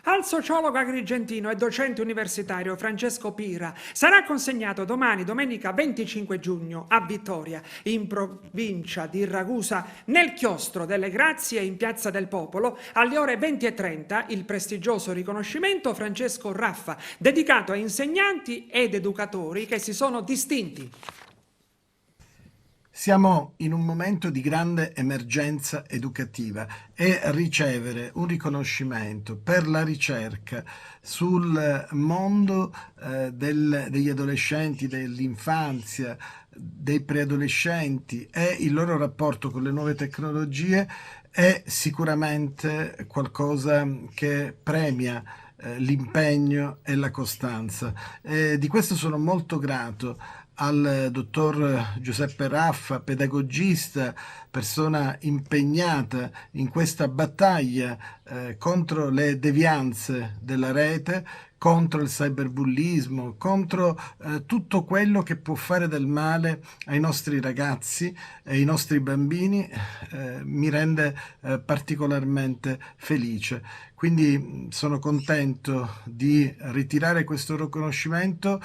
Al sociologo agrigentino e docente universitario Francesco Pira sarà consegnato domani, domenica 25 giugno, a Vittoria, in provincia di Ragusa, nel Chiostro delle Grazie in Piazza del Popolo, alle ore 20:30, il prestigioso riconoscimento Francesco Raffa, dedicato a insegnanti ed educatori che si sono distinti. Siamo in un momento di grande emergenza educativa e ricevere un riconoscimento per la ricerca sul mondo degli adolescenti, dell'infanzia, dei preadolescenti e il loro rapporto con le nuove tecnologie è sicuramente qualcosa che premia l'impegno e la costanza. Di questo sono molto grato al dottor Giuseppe Raffa, pedagogista, persona impegnata in questa battaglia contro le devianze della rete, contro il cyberbullismo, contro tutto quello che può fare del male ai nostri ragazzi e ai nostri bambini, mi rende particolarmente felice. Quindi sono contento di ritirare questo riconoscimento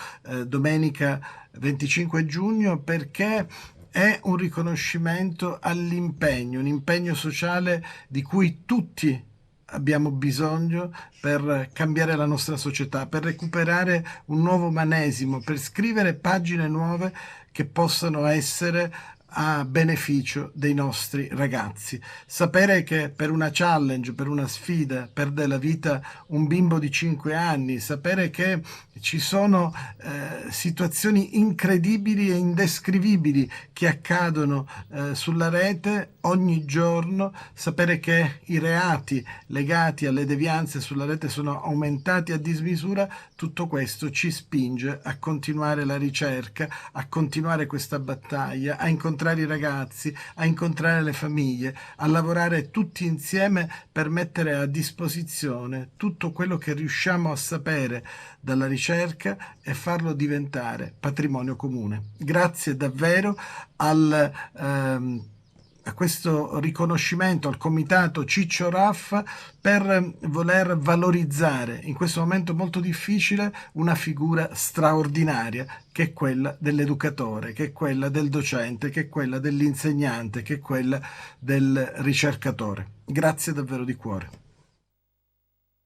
domenica 25 giugno perché è un riconoscimento all'impegno, un impegno sociale di cui tutti abbiamo bisogno per cambiare la nostra società, per recuperare un nuovo umanesimo, per scrivere pagine nuove che possano essere a beneficio dei nostri ragazzi. Sapere che per una challenge, per una sfida, perde la vita un bimbo di 5 anni, sapere che ci sono situazioni incredibili e indescrivibili che accadono sulla rete ogni giorno, sapere che i reati legati alle devianze sulla rete sono aumentati a dismisura, tutto questo ci spinge a continuare la ricerca, a continuare questa battaglia, a incontrare i ragazzi, a incontrare le famiglie, a lavorare tutti insieme per mettere a disposizione tutto quello che riusciamo a sapere dalla ricerca e farlo diventare patrimonio comune. Grazie davvero a questo riconoscimento al comitato Ciccio Raffa per voler valorizzare in questo momento molto difficile una figura straordinaria che è quella dell'educatore, che è quella del docente, che è quella dell'insegnante, che è quella del ricercatore. Grazie davvero di cuore.